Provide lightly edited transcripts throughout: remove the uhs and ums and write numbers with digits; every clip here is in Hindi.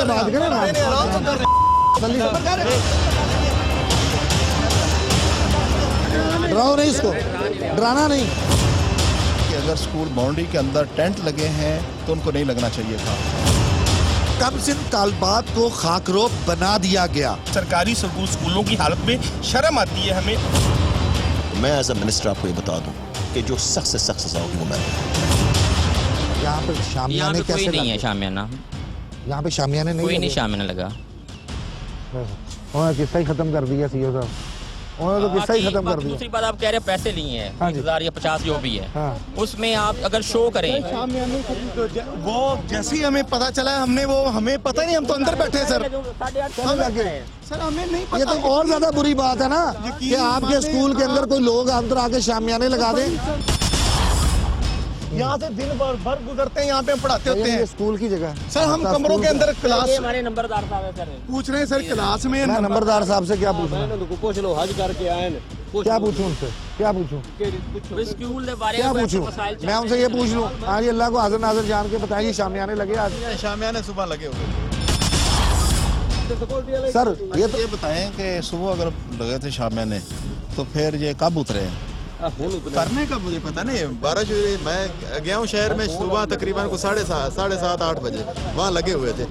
से बात करें ना। डराओ नहीं इसको, डराना नहीं। कि अगर स्कूल बाउंड्री के अंदर टेंट लगे हैं तो उनको नहीं लगना चाहिए था। कब्ज़ तालबात को खाकरोब बना दिया गया। सरकारी स्कूलों की हालत में शर्म आती है हमें। मैं एज अ मिनिस्टर आपको ये बता दूं कि जो सख्त से सख्त सजा होगी वो मैं यहाँ पे शामियाने कोई कैसे नहीं है शामियाना, यहाँ पे शामियाने नहीं कोई नहीं लगे। शामियाना लगा। उन्होंने किस्सा ही खत्म कर दिया सीओ साहब, उन्होंने तो किस्सा ही खत्म कर दिया। दूसरी बात आप कह रहे हैं पैसे लिए हैं, हाँ जी। 1000 या 50 जो भी है, हाँ। उसमें आप अगर शो करें। वो जैसे ही हमें पता चला हमने वो हमें पता नहीं, हम तो अंदर बैठे हैं सर। हम लगे। सर हमें नहीं ये पता। तो और ज्यादा बुरी बात है ना कि आपके स्कूल के अंदर कोई लोग अंदर आके शामियाने लगा दें। यहाँ से दिन भर गुजरते हैं, यहाँ पे हम पढ़ाते होते ये हैं। स्कूल की जगह है। सर हम कमरों के अंदर क्लास हमारे नंबरदार साहब है सर, पूछ रहे हैं सर क्लास में मैं नंबरदार साहब से क्या पूछूं? पूछ लो, हज करके आए क्या पूछूं उनसे, क्या पूछूं, स्कूल के बारे क्या में पूछूं? मैं उनसे ये पूछ लूं, आज अल्लाह को हाजिर नाजिर जान के बताइए शामियाने लगे आज? शामियाने सुबह लगे हुए सर ये तो ये बताएं कि सुबह अगर लगे थे शामियाने तो फिर ये कब उतरे हैं? करने का मुझे पता नहीं। बारिश हुई, मैं गया हूँ शहर में सुबह तकरीबन को 7:30 8 बजे वहाँ लगे हुए थे।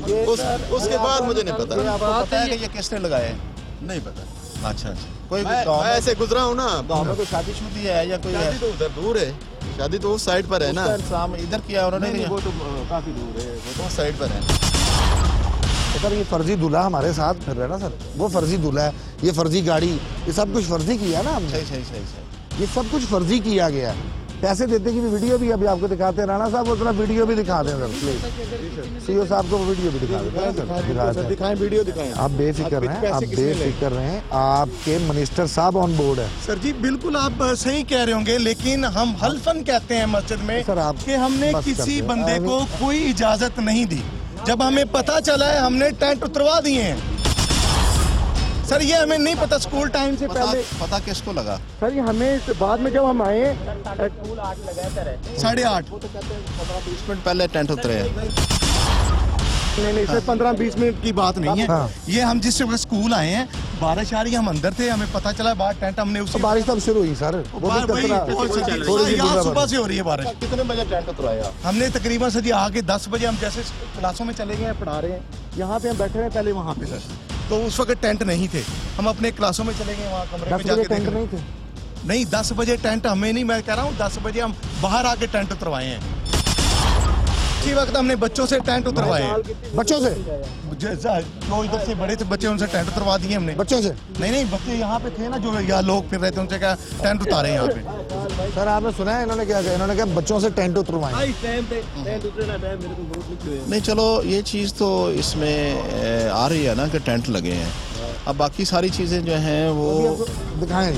उसके बाद मुझे नहीं पता। आपको पता है कि ये किसने लगाए हैं? नहीं पता। अच्छा अच्छा, कोई मैं गाँव में ऐसे गुजरा हूँ ना। गाँव में कोई शादी शुदी है या कोई है? शादी तो उधर दूर है, शादी तो उस साइड पर है ना। उसका इंतजाम इधर किया उन्होंने? नहीं, वो तो काफी दूर है, वो तो उस साइड पर है। सर ये फर्जी दूल्हा हमारे साथ फिर रहा है ना सर, वो फर्जी दूल्हा है, ये फर्जी गाड़ी, ये सब कुछ फर्जी किया है ना हमने। सही सही सही सही। ये सब कुछ फर्जी किया गया है। पैसे देते की भी वीडियो भी अभी आपको दिखाते हैं। राणा साहब वो थोड़ा वीडियो भी दिखा दें सर प्लीज। सीओ साहब को वीडियो भी दिखा दें। दिखाएं, वीडियो दिखाएं। आप बेफिक्र रहें, आप बेफिक्र रहें, आपके मिनिस्टर साहब ऑन बोर्ड है। सर जी बिल्कुल आप सही कह रहे होंगे, लेकिन हम हल्फन कहते हैं मस्जिद में सर, आप कि हमने बस किसी करते बंदे हैं। को कोई इजाजत नहीं दी। जब हमें पता चला है हमने टेंट उतरवा दिए हैं। सर ये हमें नहीं पता स्कूल टाइम से पहले। पता किसको लगा? सर ये हमें बाद में जब हम आए 8:30 20 मिनट पहले टेंट उतरे हैं। नहीं सर 15-20 मिनट की बात नहीं है। हाँ। ये हम जिस वक्त स्कूल आए हैं, बारिश आ रही है, हम अंदर थे, हमें पता चला बाहर टेंट हमने तो उसी बारिश तब शुरू हुई सर, वो भी थोड़ी सी यहाँ सुबह दूसरा से हो रही है बारिश। कितने बजे टेंट उतराया? हमने तकरीबन सर जी आके 10 बजे हम जैसे क्लासों में चले गए हैं, पढ़ा रहे हैं, यहाँ पे हम बैठे हैं पहले वहाँ पे सर, तो उस वक्त टेंट नहीं थे। हम अपने क्लासों में चले गए, वहाँ कमरे में 10 जाके बजे टेंट देख रहे नहीं हैं। थे। नहीं 10 बजे टेंट हमें नहीं, मैं कह रहा हूँ 10 बजे हम बाहर आके टेंट उतरवाए हैं। इसी वक्त हमने बच्चों से टेंट उतरवाए हैं। बच्चों से? जो इधर से बड़े थे बच्चे, उनसे टेंट उतरवा दिए हमने। बच्चों से? नहीं बच्चे यहाँ पे थे ना, जो यहाँ लोग फिर रहे थे, उनसे क्या टेंट उतारे यहाँ पे। सर आपने सुना है इन्होंने क्या कहा? इन्होंने कहा बच्चों से टेंट उतरवाएं। नहीं चलो ये चीज़ तो इसमें आ रही है ना कि टेंट लगे हैं। अब बाकी सारी चीज़ें जो हैं वो दिखाएं।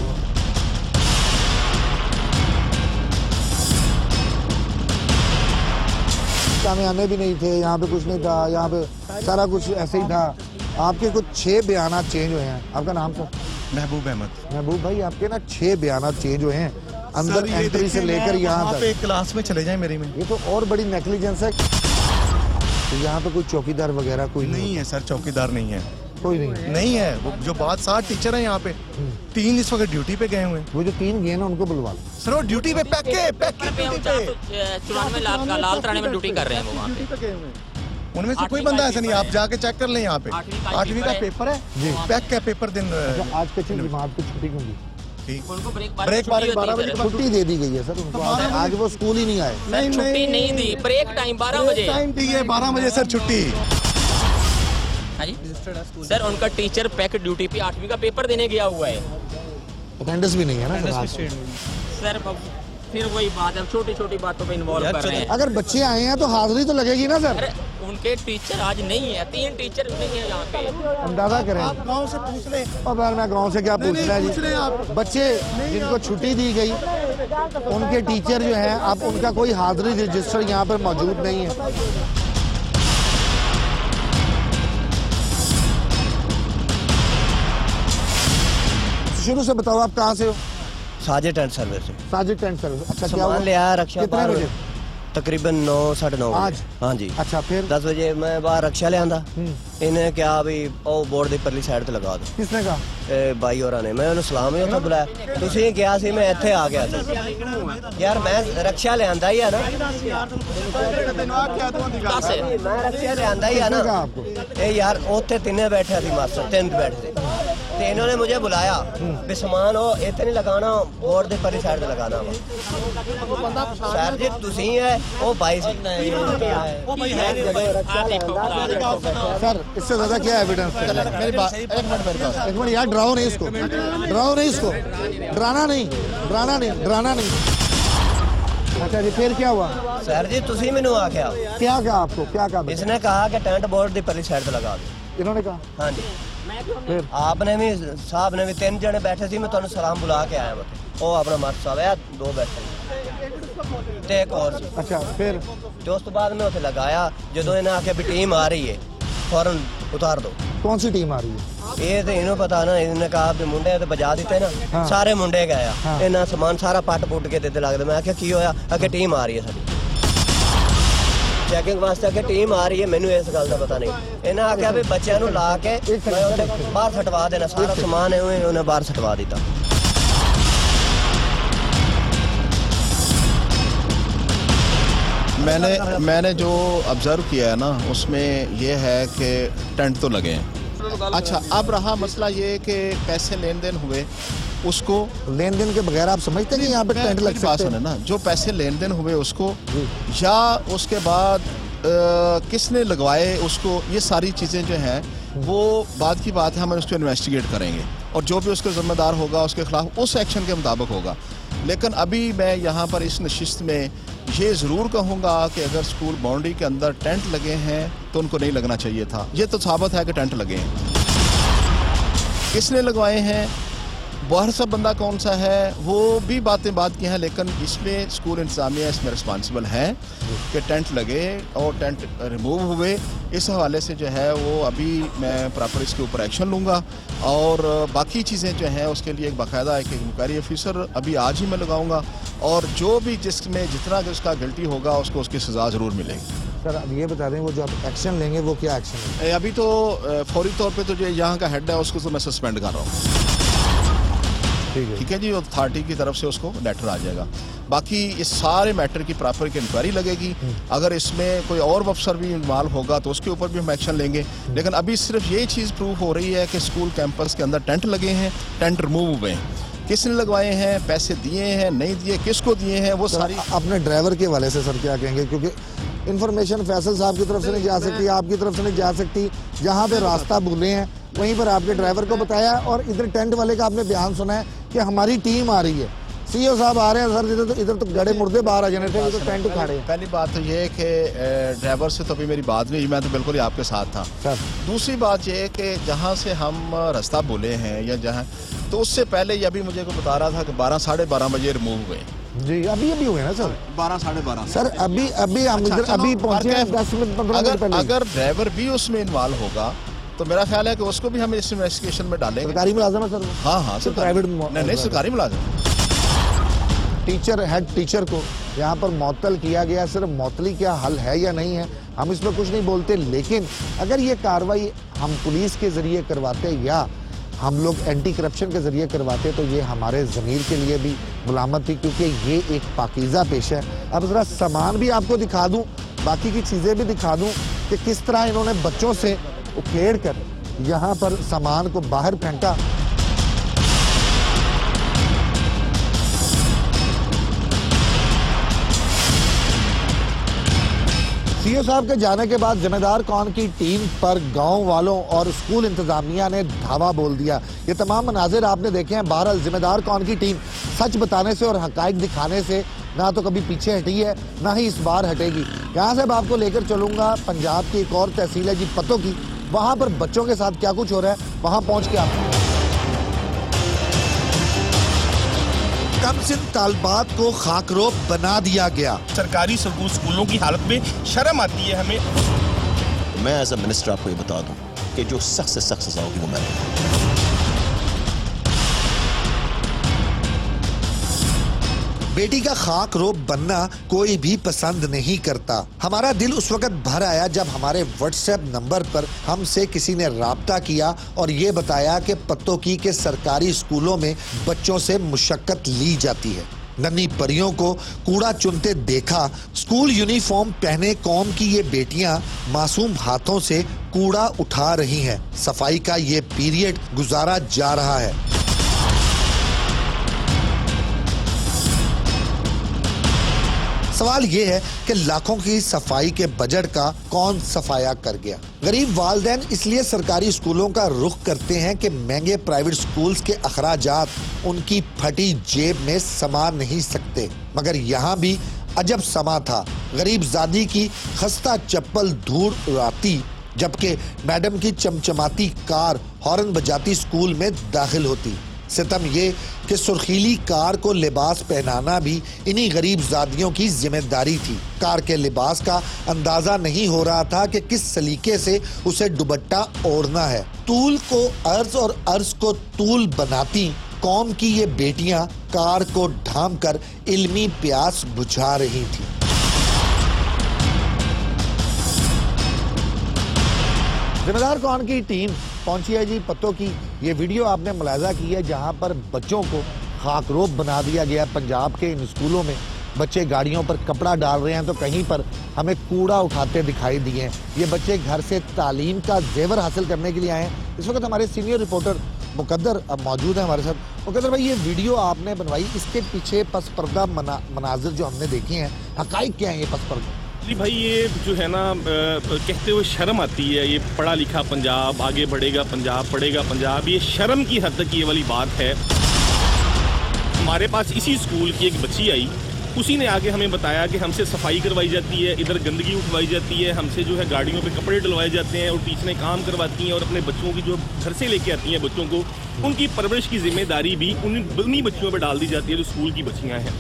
शामियाने भी नहीं थे, यहाँ पे कुछ नहीं था, यहाँ पे सारा कुछ ऐसे ही था। आपके कुछ 6 बयानात चेंज हुए हैं। आपका नाम सर? महबूब अहमद। महबूब भाई आपके ना 6 बयानात चेंज हुए हैं अंदर एंट्री से लेकर यहाँ पे तक। क्लास में चले जाए मेरी में। ये तो और बड़ी नेग्लिजेंस है। तो यहाँ पे कोई चौकीदार वगैरह कोई नहीं है सर, चौकीदार नहीं है, कोई नहीं। नहीं है। वो जो बात 60 टीचर हैं यहाँ पे, 3 इस वक्त ड्यूटी पे गए हुए हैं। वो जो 3 गए ना उनको बुलवा लो। सर वो ड्यूटी पे पैक के ड्यूटी पे 94 लाल तराने में ड्यूटी कर रहे हैं वो वहाँ पे। उनमें से कोई बंदा ऐसा नहीं, आप जाके चेक कर लें यहाँ पे। 8वीं का पेपर है जी। पैक का पेपर दिन। आज कच्ची जमात को छुट्टी क्यों दी? उनको ब्रेक ब्रेक 12 बजे छुट्टी दे दी गई है सर उनको। आज वो स्कूल ही नहीं आए। छुट्टी नहीं दी, ब्रेक टाइम 12 बजे। टाइम दी है 12 बजे सर छुट्टी। हाँ जी सर, उनका टीचर पैक ड्यूटी पे 8वीं का पेपर देने गया हुआ है। अटेंडेंस भी नहीं है ना सर। सर फिर वही बात है, छोटी छोटी बातों पे इन्वॉल्व कर रहे हैं। अगर बच्चे आए हैं तो हाजिरी तो लगेगी ना सर। अरे उनके टीचर आज नहीं है, 3 टीचर नहीं है यहाँ पे। अंदाजा करें। आप गांव से पूछ लें। और मैं गांव से क्या पूछना पूछ रहे हैं है आप। जी। बच्चे जिनको छुट्टी दी गई, उनके टीचर जो हैं, अब उनका कोई हाजिरी रजिस्टर यहाँ पर मौजूद नहीं है। शुरू से बताओ आप कहाँ से हो? साजिद टेंट सर्विस से साजिद टेंट सर्विस। अच्छा क्या सामान हुआ? ले आया रक्षा कितने बजे? तकरीबन 9 साढ़े 9 आज? हाँ जी। अच्छा फिर 10 बजे मैं बाहर रक्षा ले आंदा, इन्हें क्या भी ओ बोर्ड ਦੀ ਪਰਲੀ ਸਾਈਡ ਤੇ ਲਗਾ ਦੋ। किसने कहा? ਇਹ ਬਾਈ ਹੋਰਾਂ ਨੇ, ਮੈਂ ਉਹਨੂੰ ਸਲਾਮ ਹੀ ਉੱਥੇ ਬੁਲਾਇਆ, ਤੁਸੀਂ ਕਿਹਾ ਸੀ ਮੈਂ ਇੱਥੇ ਆ ਗਿਆ ਸੀ। ਯਾਰ ਮੈਂ ਰक्षा ਲਿਆਂਦਾ ਹੀ ਆ ਨਾ, ਮੈਂ ਰक्षा ਲਿਆਂਦਾ ਹੀ ਆ किसने कहा ना। आपको? ਇਹ ਯਾਰ ਉੱਥੇ ਤਿੰਨੇ ਬੈਠੇ ਸੀ ਮਾਸਟਰ, ਤਿੰਨ ਬੈਠੇ थे। ਤੇ ਇਹਨਾਂ ਨੇ ਮੁਝੇ ਬੁਲਾਇਆ ਵੀ ਸਮਾਨ ਉਹ ਇੱਥੇ ਨਹੀਂ ਲਗਾਣਾ, ਬੋਰਡ ਦੇ ਪਰਲੀ ਸਾਈਡ ਤੇ ਲਗਾਣਾ ਵਾ। ਸਰ ਜੀ ਤੁਸੀਂ ਹੈ ਉਹ ਬਾਈ ਸੀ, ਉਹ ਬਾਈ ਹੈ सर इससे ज्यादा क्या एविडेंस है? मेरी बात एक मिनट मेरे पास एक मिनट यार, डराओ नहीं इसको, डराओ नहीं इसको, डराना नहीं, डराना नहीं, डराना नहीं। अच्छा जी फिर क्या हुआ? सर जी ਤੁਸੀਂ ਮੈਨੂੰ ਆਖਿਆ, क्या कहा आपको, क्या कहा? इसने कहा कि टेंट बोर्ड ਦੀ परली साइड ਤੇ ਲਗਾ ਦਿਓ। इन्होंने कहा हाँ जी। फिर आपने भी साहब ने भी 3 जने बैठे सी, मैं ਤੁਹਾਨੂੰ सलाम बुला के आया मैं। ਉਹ ਆਪਣਾ ਮਾਸਟਰ ਸਾਹਿਬ ਹੈ, 2 ਬੈਠੇ ਤੇ ਇੱਕ ਹੋਰ ਸੀ। अच्छा फिर ਤੇ ਉਸ ਤੋਂ ਬਾਅਦ ਮੈਂ ਉੱਥੇ ਲਗਾਇਆ, ਜਦੋਂ ਇਹਨੇ ਆਖਿਆ ਵੀ ਟੀਮ ਆ ਰਹੀ ਹੈ ਫੌਰਨ ਉਤਾਰ ਦਿਓ। कौन सी टीम आ रही है? ਇਹ ਤੇ ਇਹਨੂੰ ਪਤਾ ਨਾ, ਇਹਨੇ ਕਹਾ ਵੀ ਮੁੰਡੇ ਤੇ ਬਜਾ ਦਿੱਤੇ ਨਾ, ਸਾਰੇ ਮੁੰਡੇ ਗਏ ਆ, ਇਹਨਾਂ ਸਮਾਨ ਸਾਰਾ ਪੱਟ ਪੁੱਟ ਕੇ ਦਿੱਤੇ ਲੱਗਦੇ। ਮੈਂ ਆਖਿਆ ਕੀ ਹੋਇਆ? ਅੱਗੇ ਟੀਮ ਆ ਰਹੀ ਹੈ ਸਾਡੀ ਚੈਕਿੰਗ ਵਾਸਤੇ, ਅੱਗੇ ਟੀਮ ਆ ਰਹੀ ਹੈ, ਮੈਨੂੰ ਇਸ ਗੱਲ ਦਾ ਪਤਾ ਨਹੀਂ। ਇਹਨਾਂ ਆਖਿਆ ਵੀ ਬੱਚਿਆਂ ਨੂੰ ਲਾ ਕੇ ਮੈਂ ਉੱਥੇ ਬਾਹਰ ਸਟਵਾ ਦੇਣਾ, ਸਾਰਾ ਸਮਾਨ ਉਹਨੇ ਬਾਹਰ ਸਟਵਾ ਦਿੱਤਾ। मैंने जो ऑब्जर्व किया है ना, उसमें ये है कि टेंट तो लगे हैं। अच्छा, अब रहा मसला ये कि पैसे लेन देन हुए, उसको लेन देन के बगैर आप समझते नहीं यहाँ पे टेंट लग मेरी बात सकते सुने हैं? ना, जो पैसे लेन देन हुए उसको, या उसके बाद किसने लगवाए उसको, ये सारी चीज़ें जो हैं वो बाद की बात है, हम उसको इन्वेस्टिगेट करेंगे और जो भी उसका जिम्मेदार होगा उसके खिलाफ उस एक्शन के मुताबिक होगा। लेकिन अभी मैं यहाँ पर इस नशिस्त में ये ज़रूर कहूँगा कि अगर स्कूल बाउंड्री के अंदर टेंट लगे हैं तो उनको नहीं लगना चाहिए था। ये तो साबित है कि टेंट लगे हैं। किसने लगवाए हैं, बाहर सब बंदा कौन सा है, वो भी बातें बात की हैं, लेकिन इसमें स्कूल इंतज़ामिया इसमें रिस्पॉन्सिबल है कि टेंट लगे और टेंट रिमूव हुए। इस हवाले से जो है वो अभी मैं प्रॉपर इसके ऊपर एक्शन लूँगा और बाकी चीज़ें जो हैं उसके लिए एक बाकायदा एक इंक्वायरी ऑफिसर अभी आज ही मैं लगाऊँगा और जो भी जिसमें जितना उसका गिल्टी होगा उसको उसकी सज़ा ज़रूर मिलेगी। सर अब ये बता दें, वो जो आप एक्शन लेंगे वो क्या एक्शन है? अभी तो फौरी तौर पे तो जो यहाँ का हेड है उसको तो मैं सस्पेंड कर रहा हूँ। ठीक है जी, अथॉरिटी की तरफ से उसको लेटर आ जाएगा। बाकी इस सारे मैटर की प्रॉपर की इंक्वायरी लगेगी। अगर इसमें कोई और अफसर भी इन्वॉल्व होगा तो उसके ऊपर भी हम एक्शन लेंगे। लेकिन अभी सिर्फ ये चीज़ प्रूव हो रही है कि स्कूल कैंपस के अंदर टेंट लगे हैं, टेंट रिमूव हुए हैं, किसने लगवाए हैं, पैसे दिए हैं नहीं दिए, किसको दिए हैं, वो सारी अपने ड्राइवर के वाले से सर क्या कहेंगे? क्योंकि इन्फॉर्मेशन फैसल साहब की तरफ से नहीं जा सकती, आपकी तरफ से नहीं जा सकती, जहाँ पे रास्ता भूले हैं वहीं पर आपके ड्राइवर को बताया और इधर टेंट वाले का आपने बयान सुना है कि हमारी टीम आ रही है, सीईओ साहब आ रहे हैं सर, इधर तो गड़े मुर्दे बाहर आ जाने थे, तो टेंट उखाड़े हैं। पहली बात तो ये है कि ड्राइवर से तो अभी मेरी बात नहीं, मैं तो बिल्कुल ही आपके साथ था। सर दूसरी बात ये है कि जहाँ से हम रास्ता बोले हैं या जहाँ, तो उससे पहले ये अभी मुझे को बता रहा था कि 12 साढ़े 12 बजे रिमूव हुए जी, अभी हुए ना सर? 12 साढ़े 12 सर अभी हम इधर अभी पहुंचे हैं 10 मिनट 15 मिनट पहले। अगर ड्राइवर भी उसमें इन्वॉल्व होगा तो मेरा ख्याल है कि उसको भी हम इस इन्वेस्टिगेशन में डालेंगे। सरकारी मुलाजिम है सर? हाँ हाँ, तो प्राइवेट नहीं सरकारी मुलाजिम। टीचर हेड टीचर को यहाँ पर मअतल किया गया, सिर्फ मअतली क्या हल है या नहीं है हम इसमें कुछ नहीं बोलते, लेकिन अगर ये कार्रवाई हम पुलिस के जरिए करवाते या हम लोग एंटी करप्शन के जरिए करवाते तो ये हमारे ज़मीर के लिए भी मुलामत थी, क्योंकि ये एक पाकीज़ा पेशा है। अब ज़रा सामान भी आपको दिखा दूँ, बाकी की चीज़ें भी दिखा दूँ कि किस तरह इन्होंने बच्चों से उखेड़ कर यहाँ पर सामान को बाहर फेंका। सीईओ साहब के जाने के बाद जिम्मेदार कौन की टीम पर गांव वालों और स्कूल इंतजामिया ने धावा बोल दिया। ये तमाम मनाजिर आपने देखे हैं। बहरहाल जिम्मेदार कौन की टीम सच बताने से और हकाइक दिखाने से ना तो कभी पीछे हटी है ना ही इस बार हटेगी। यहाँ से अब आपको लेकर चलूंगा पंजाब की एक और तहसील है जी पतों की, वहाँ पर बच्चों के साथ क्या कुछ हो रहा है वहाँ पहुँच के आप कमसिन तालबात को खाकरोब बना दिया गया। सरकारी स्कूलों की हालत में शर्म आती है हमें। मैं एज अ मिनिस्टर आपको ये बता दूं कि जो सख्त से सख्त सजा होगी वो मैं बेटी का खाक रोब बनना कोई भी पसंद नहीं करता। हमारा दिल उस वक्त भर आया जब हमारे व्हाट्सएप नंबर पर हमसे किसी ने राब्ता किया और ये बताया कि पत्तोकी के सरकारी स्कूलों में बच्चों से मुशक्कत ली जाती है। नन्ही परियों को कूड़ा चुनते देखा, स्कूल यूनिफॉर्म पहने कौम की ये बेटियां मासूम हाथों से कूड़ा उठा रही हैं। सफाई का ये पीरियड गुजारा जा रहा है। सवाल ये है कि लाखों की सफाई के बजट का कौन सफाया कर गया। गरीब वालिदैन इसलिए सरकारी स्कूलों का रुख करते हैं कि महंगे प्राइवेट स्कूल्स के अखराजात उनकी फटी जेब में समा नहीं सकते। मगर यहाँ भी अजब समा था। गरीब जादी की खस्ता चप्पल धूल उड़ाती, जबकि मैडम की चमचमाती कार हॉर्न बजाती स्कूल में दाखिल होती। सितम ये कि सुर्खीली कार को लिबास पहनाना भी इन्हीं गरीब जादियों की जिम्मेदारी थी। कार के लिबास का अंदाजा नहीं हो रहा था कि किस सलीके से उसे दुपट्टा ओढ़ना है। तूल को अर्ज और अर्ज को तूल बनाती कौम की ये बेटियां कार को ढाम कर इल्मी प्यास बुझा रही थी। जिम्मेदार कौन की टीम पहुंची है जी पत्तोकी। ये वीडियो आपने मुलाजा की है जहां पर बच्चों को खाकरोब बना दिया गया। पंजाब के इन स्कूलों में बच्चे गाड़ियों पर कपड़ा डाल रहे हैं तो कहीं पर हमें कूड़ा उठाते दिखाई दिए हैं। ये बच्चे घर से तालीम का जेवर हासिल करने के लिए आए हैं। इस वक्त हमारे सीनियर रिपोर्टर मुकद्दर अब मौजूद है हमारे साथ। मुकद्दर भाई, ये वीडियो आपने बनवाई, इसके पीछे पस पर्दा मनाजिर जो हमने देखे हैं, हकाइक क्या है ये पस पर्दा? जी भाई, ये जो है ना कहते हुए शर्म आती है। ये पढ़ा लिखा पंजाब, आगे बढ़ेगा पंजाब, पढ़ेगा पंजाब, ये शर्म की हद तक ये वाली बात है। हमारे पास इसी स्कूल की एक बच्ची आई, उसी ने आगे हमें बताया कि हमसे सफाई करवाई जाती है, इधर गंदगी उठवाई जाती है, हमसे जो है गाड़ियों पे कपड़े डलवाए जाते हैं और टीचरें काम करवाती हैं और अपने बच्चों की जो घर से लेके आती हैं बच्चों को, उनकी परवरिश की जिम्मेदारी भी उन्हीं बच्चियों पर डाल दी जाती है जो स्कूल की बच्चियाँ हैं।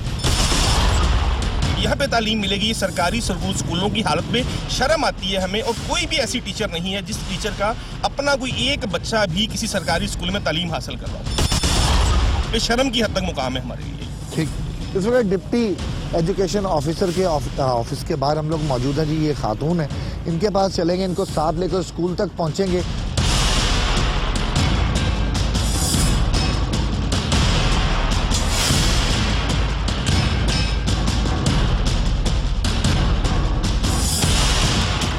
यहाँ पे तालीम मिलेगी। सरकारी स्कूलों की हालत में शर्म आती है हमें, और कोई भी ऐसी टीचर नहीं है जिस टीचर का अपना कोई एक बच्चा भी किसी सरकारी स्कूल में तालीम हासिल कर रहा हो। ये शर्म की हद तक मुकाम है हमारे लिए। ठीक, इस वक्त डिप्टी एजुकेशन ऑफिसर के ऑफिस के बाहर हम लोग मौजूद हैं जी। ये खातून है, इनके पास चलेंगे, इनको साथ लेकर स्कूल तक पहुँचेंगे।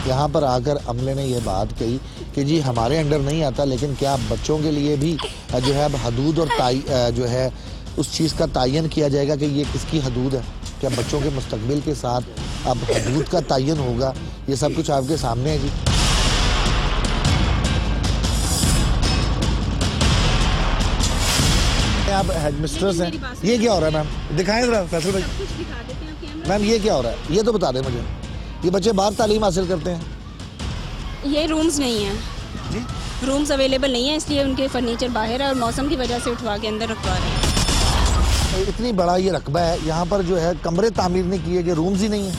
यहाँ पर आकर अमले ने यह बात कही कि जी हमारे अंडर नहीं आता, लेकिन क्या बच्चों के लिए भी जो है अब हदूद और जो है उस चीज़ का तयन किया जाएगा कि ये किसकी हदूद है? क्या बच्चों के मुस्तकबिल के साथ अब हदूद का तयन होगा? ये सब कुछ आपके सामने है जी। आप हेड मिस्ट्रेस हैं, ये क्या हो रहा है मैम? दिखाएं जरा फैसल भाई। मैम ये क्या हो रहा है, ये तो बता दें मुझे। ये बच्चे बाहर तालीम हासिल करते हैं, ये रूम्स नहीं हैं जी, रूम्स अवेलेबल नहीं है, इसलिए उनके फर्नीचर बाहर है और मौसम की वजह से उठवा के अंदर रखवा रहे हैं। इतनी बड़ा ये रकबा है, यहाँ पर जो है कमरे तामीर नहीं किए, जो रूम्स ही नहीं है।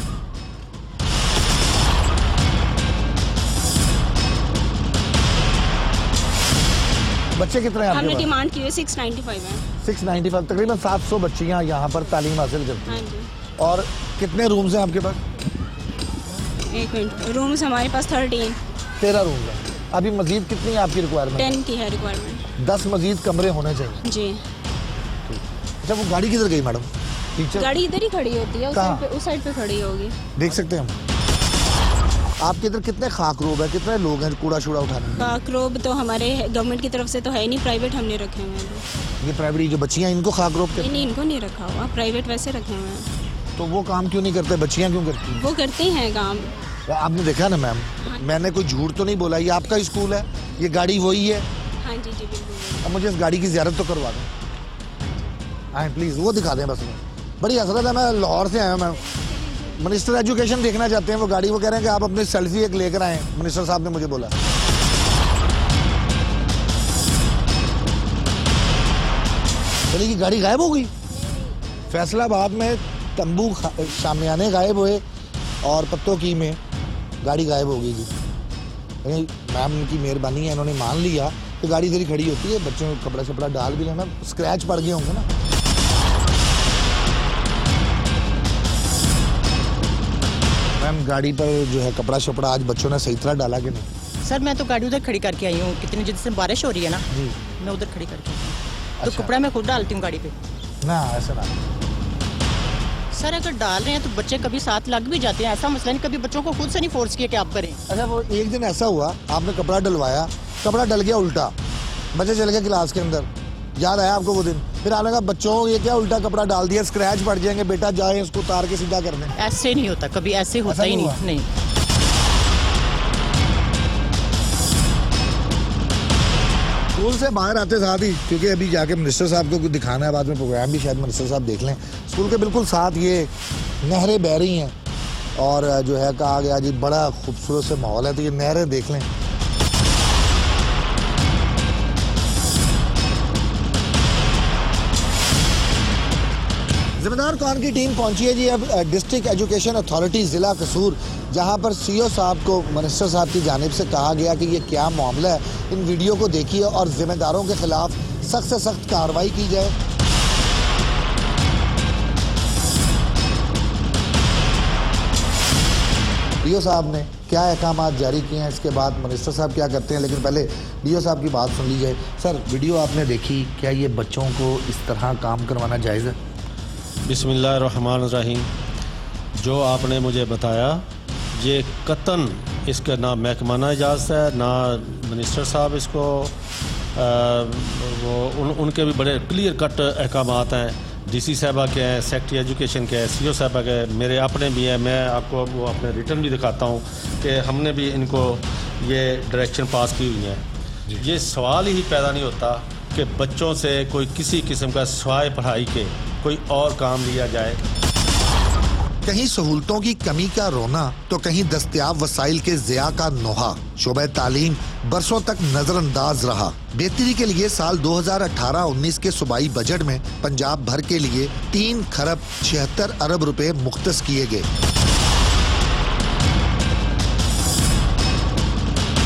बच्चे कितने हैं आपके हमने पास? डिमांड की है 695 है। 695, तकरीबन 700 बच्चियाँ यहाँ पर तालीम हासिल करती हाँ हैं। जी। और कितने रूम्स हैं आपके पास? एक मिनट, रूम्स हमारे पास 13 रूम्स हैं। अभी मजीद कितनी है आपकी रिक्वायरमेंट? 10 की है रिक्वायरमेंट। 10 मजीद कमरे होने चाहिए जी। अच्छा, वो गाड़ी किधर गई मैडम? टीचर गाड़ी इधर ही खड़ी होती है, उस साइड पे खड़ी होगी। देख सकते हैं हम। आपके इधर कितने खाकरोब है, कितने लोग हैं कूड़ा शूड़ा उठाने में? खाकरोब तो हमारे गवर्नमेंट की तरफ से तो है नहीं, प्राइवेट हमने रखे हुए हैं। ये प्राइवेट जो बच्चियाँ इनको खाकरोब कहते हैं? नहीं, इनको नहीं रखा हुआ, प्राइवेट वैसे रखे हुए हैं। तो वो काम क्यों नहीं करते, बच्चियाँ क्यों करती हैं? वो करते हैं काम। आपने देखा ना मैम, मैंने कोई झूठ तो नहीं बोला। ये आपका स्कूल है, ये गाड़ी वही है। हाँ जी जी बिल्कुल। अब मुझे इस गाड़ी की ज़ियारत तो करवा दें। हाँ प्लीज़, वो दिखा दें बस। में बड़ी हसरत है, मैं लाहौर से आया, मैं मिनिस्टर एजुकेशन देखना चाहते हैं वो गाड़ी। वो कह रहे हैं कि आप अपनी सेल्फी एक लेकर आए, मिनिस्टर साहब ने मुझे बोला। चलिए, की गाड़ी गायब हो गई। फैसलाबाद में तंबू शामियाने गायब हुए और पत्तोकी में गाड़ी गायब हो गई जी। मैम की मेहरबानी है, इन्होंने मान लिया कि गाड़ी इधर ही खड़ी होती है, बच्चों को कपड़ा शपड़ा डाल भी लेना, स्क्रैच पड़ गए होंगे ना। मैम गाड़ी पर जो है कपड़ा शपड़ा आज बच्चों ने सही तरह डाला कि नहीं? सर मैं तो गाड़ी उधर खड़ी करके आई हूँ, कितनी जल्दी से बारिश हो रही है ना, मैं उधर खड़ी करके आई हूँ। तो अच्छा। कपड़ा मैं खुद डालती हूँ गाड़ी पे। ना ऐसा ना। सर अगर डाल रहे हैं तो बच्चे कभी साथ लग भी जाते हैं, ऐसा मसला नहीं, कभी बच्चों को खुद से नहीं फोर्स किया कि आप करें। अच्छा वो एक दिन ऐसा हुआ आपने कपड़ा डलवाया, कपड़ा डल गया उल्टा, बच्चे चले गए क्लास के अंदर, याद आया आपको वो दिन? फिर आपने कहा बच्चों ये क्या उल्टा कपड़ा डाल दिया, स्क्रैच पड़ जाएंगे, बेटा जाए इसको उतार के सीधा कर दें। ऐसे नहीं होता, कभी ऐसे होता ही नहीं। स्कूल से बाहर आते साथ ही, क्योंकि अभी जाके मिनिस्टर साहब को कुछ दिखाना है, बाद में प्रोग्राम भी शायद मिनिस्टर साहब देख लें, स्कूल के बिल्कुल साथ ये नहरें बह रही हैं और जो है कहा गया जी बड़ा खूबसूरत से माहौल है, तो ये नहरें देख लें। जिम्मेदार कौन की टीम पहुंची है जी अब डिस्ट्रिक्ट एजुकेशन अथॉरिटी ज़िला कसूर, जहां पर सीओ साहब को मिनिस्टर साहब की जानिब से कहा गया कि ये क्या मामला है, इन वीडियो को देखिए और जिम्मेदारों के खिलाफ सख्त से सख्त कार्रवाई की जाए। डीओ साहब ने क्या अहकाम जारी किए हैं, इसके बाद मिनिस्टर साहब क्या करते हैं, लेकिन पहले डीओ साहब की बात सुन ली जाए। सर वीडियो आपने देखी, क्या ये बच्चों को इस तरह काम करवाना जायज़ है? बिस्मिल्लाहिर्रहमानिर्रहीम, जो आपने मुझे बताया ये कतन इसका ना महकमाना इजाज़त है, ना मिनिस्टर साहब इसको उनके भी बड़े क्लियर कट अहकामात हैं, डीसी साहबा के हैं, सेक्रेटरी एजुकेशन के हैं, सीओ साहबा के, मेरे अपने भी हैं। मैं आपको वो अपने रिटर्न भी दिखाता हूँ कि हमने भी इनको ये डायरेक्शन पास की हुई है। ये सवाल ही पैदा नहीं होता कि बच्चों से कोई किसी किस्म का सिवाय पढ़ाई के कोई और काम लिया जाए। कहीं सहूलतों की कमी का रोना तो कहीं दस्तयाब वसाइल के ज़िया का नोहा। शोबे तालीम बरसों तक नजरअंदाज रहा। बेहतरी के लिए साल 2018-19 के सूबाई बजट में पंजाब भर के लिए 3 खरब 76 अरब रुपए मुख्तस किए गए।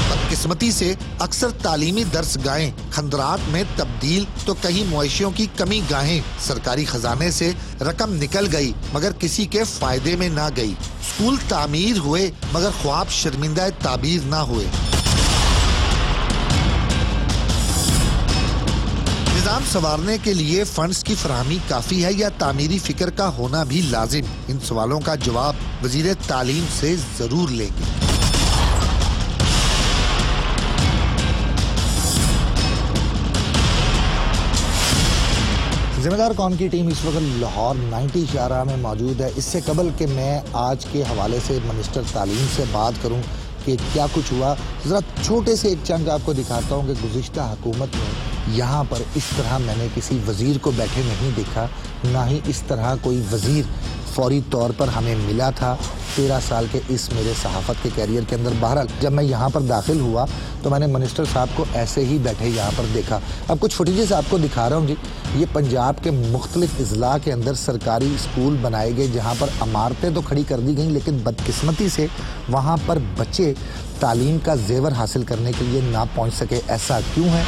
बदकिस्मती से अक्सर तालीमी दर्सगाहें खंदरात में तब्दील तो कहीं मुआशियों की कमी गाहें। सरकारी खजाने से रकम निकल गई मगर किसी के फायदे में ना गई। स्कूल तामीर हुए मगर ख्वाब शर्मिंदा ताबीर ना हुए। निजाम संवारने के लिए फंड्स की फराहमी काफी है या तामीरी फिक्र का होना भी लाजिम? इन सवालों का जवाब वजीर तालीम से जरूर लेंगे। जिम्मेदार कौन की टीम इस वक्त लाहौर 90 शाहराह में मौजूद है। इससे कबल कि मैं आज के हवाले से मिनिस्टर तालीम से बात करूं कि क्या कुछ हुआ, ज़रा छोटे से एक चंक आपको दिखाता हूं कि गुज़िश्ता हुकूमत में यहाँ पर इस तरह मैंने किसी वज़ीर को बैठे नहीं देखा, ना ही इस तरह कोई वज़ीर फौरी तौर पर हमें मिला था 13 साल के इस मेरे सहाफ़त के कैरियर के अंदर। बहरहाल जब मैं यहाँ पर दाखिल हुआ तो मैंने मिनिस्टर साहब को ऐसे ही बैठे यहाँ पर देखा। अब कुछ फुटेजेस आपको दिखा रहा हूँ जी। ये पंजाब के मुख्तलिफ अजला के अंदर सरकारी स्कूल बनाए गए जहाँ पर इमारतें तो खड़ी कर दी गई, लेकिन बदकिस्मती से वहाँ पर बच्चे तालीम का जेवर हासिल करने के लिए ना पहुँच सके। ऐसा क्यों है?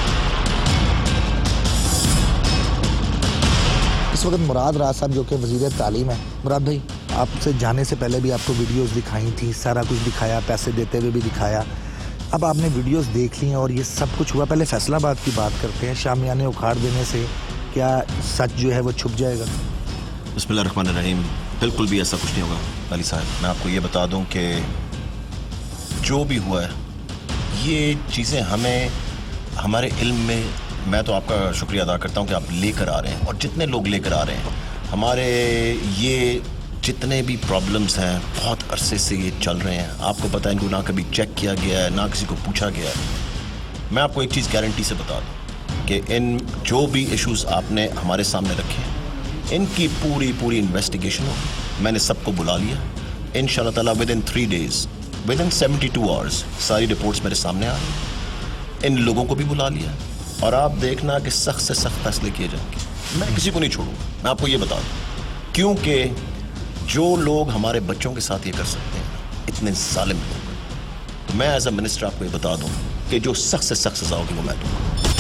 इस वक्त मुराद राज साहब जो कि वज़ीर तालीम है। मुराद भाई, आपसे जाने से पहले भी आपको वीडियोस दिखाई थी, सारा कुछ दिखाया, पैसे देते हुए भी दिखाया। अब आपने वीडियोस देख ली हैं और ये सब कुछ हुआ। पहले फैसलाबाद की बात करते हैं। शामियाने उखाड़ देने से क्या सच जो है वो छुप जाएगा? बिस्मिल्लाहिर्रहमानिर्रहीम, बिल्कुल भी ऐसा कुछ नहीं होगा अली साहब। मैं आपको ये बता दूं कि जो भी हुआ है ये चीज़ें हमें हमारे इल्म में, मैं तो आपका शुक्रिया अदा करता हूँ कि आप लेकर आ रहे हैं और जितने लोग लेकर आ रहे हैं। हमारे ये जितने भी प्रॉब्लम्स हैं बहुत अरसे से ये चल रहे हैं। आपको पता है इनको ना कभी चेक किया गया है, ना किसी को पूछा गया है। मैं आपको एक चीज़ गारंटी से बता दूँ कि इन जो भी इश्यूज़ आपने हमारे सामने रखे हैं इनकी पूरी इन्वेस्टिगेशन होगी। मैंने सबको बुला लिया इंशाअल्लाह ताला। With in 3 days, with in 72 hours सारी रिपोर्ट्स मेरे सामने आ रही। इन लोगों को भी बुला लिया और आप देखना कि सख्त से सख्त फैसले किए जाएंगे। मैं किसी को नहीं छोड़ूंगा, मैं आपको ये बता दूँ, क्योंकि जो लोग हमारे बच्चों के साथ ये कर सकते हैं इतने जालिम लोग, तो मैं एज अ मिनिस्टर आपको ये बता दूँ कि जो सख्त से सख्त सज़ा होगी वो मैं दूँगा।